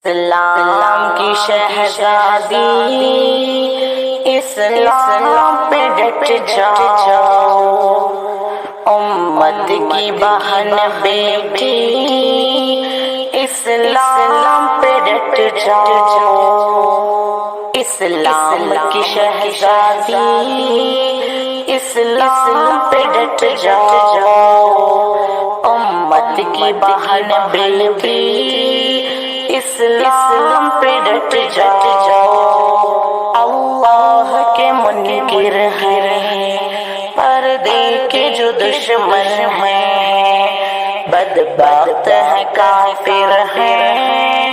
اسلام کی شہزادی، اسلام پہ ڈٹ جاؤ، امت کی بہن بیٹی، اسلام پہ ڈٹ جاؤ، اسلام کی شہزادی، اسلام پہ ڈٹ جاؤ، امت کی بہن بیٹی، اسلام پہ ڈٹ جاؤ۔ اللہ کے منکر ہیں، پردے کے جو دشمن ہیں، بدبخت ہیں کافر ہیں،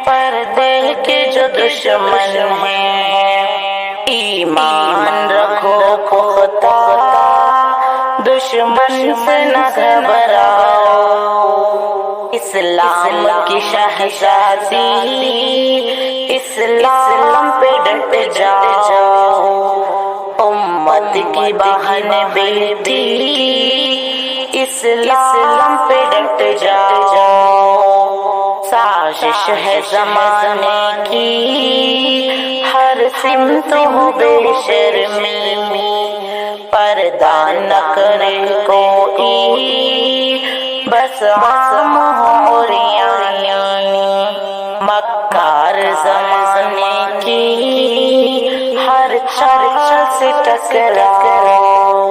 پردے کے جو دشمن ہیں، ایمان رکھو پختہ، دشمن سے نہ گھبراؤ، اسلام کی شہزادی، اسلام پہ ڈٹ جاؤ، امت کی بہن بیٹی، اسلام پہ ڈٹ جاؤ۔ سازش ہے زمانے کی، ہر سمت ہو بے شرمی، پردہ نہ کرے کوئی، بس عام ہو ریانی، مکار زمانے کی، ہر چال سے ٹکراؤ،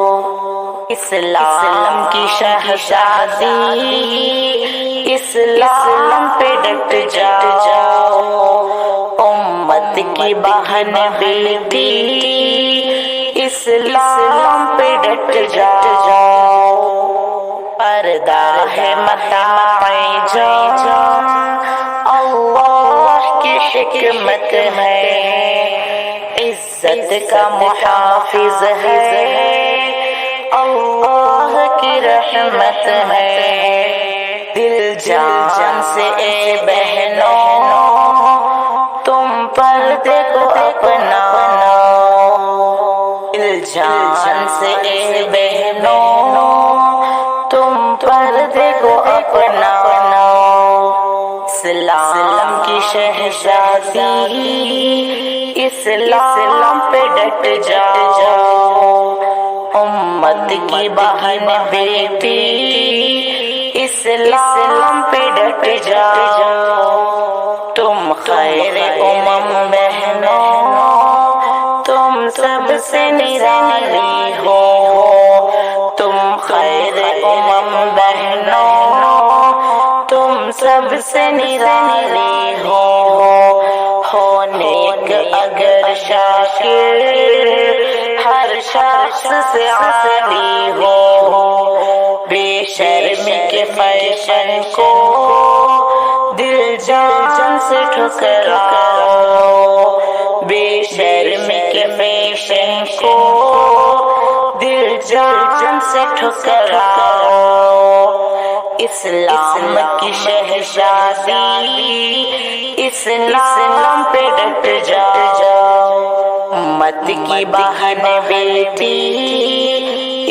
اسلام کی شہزادی، اسلام پہ ڈٹ جاؤ، امت کی بہن بیٹی، اسلام پہ ڈٹ جاؤ۔ پردہ ہے متاع جان، اللہ کی حکمت ہے، عزت کا محافظ ہے، اللہ کی رحمت ہے، دل جان سے اے بہنوں، تم پردے کو اپناؤ، دل جان سے اے بہنوں، تم پردے کو اپناؤ، اسلام کی شہزادی، اسلام پہ ڈٹ جاؤ، امت کی بہن بیٹی، اسلام پہ ڈٹ جاؤ، تم خیر بہنوں، تم سب سے نرالی ہو، تم خیر بہنوں، تم سب سے نرالی ہو نیک اگر شاکر، ہر شخص سے عالی ہو، بے شرم کے فیشن کو دل جان سے ٹھکراؤ، بے شرم کے فیشن کو دل جان سے ٹھکراؤ، اسلام کی شہزادی، اسلام پہ ڈٹ جاؤ، امت کی بہن بیٹی،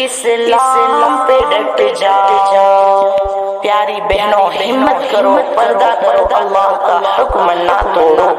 اسلام پہ ڈٹ جاؤ۔ پیاری بہنوں ہمت کرو، پردہ کرو، اللہ کا حکم نہ توڑو۔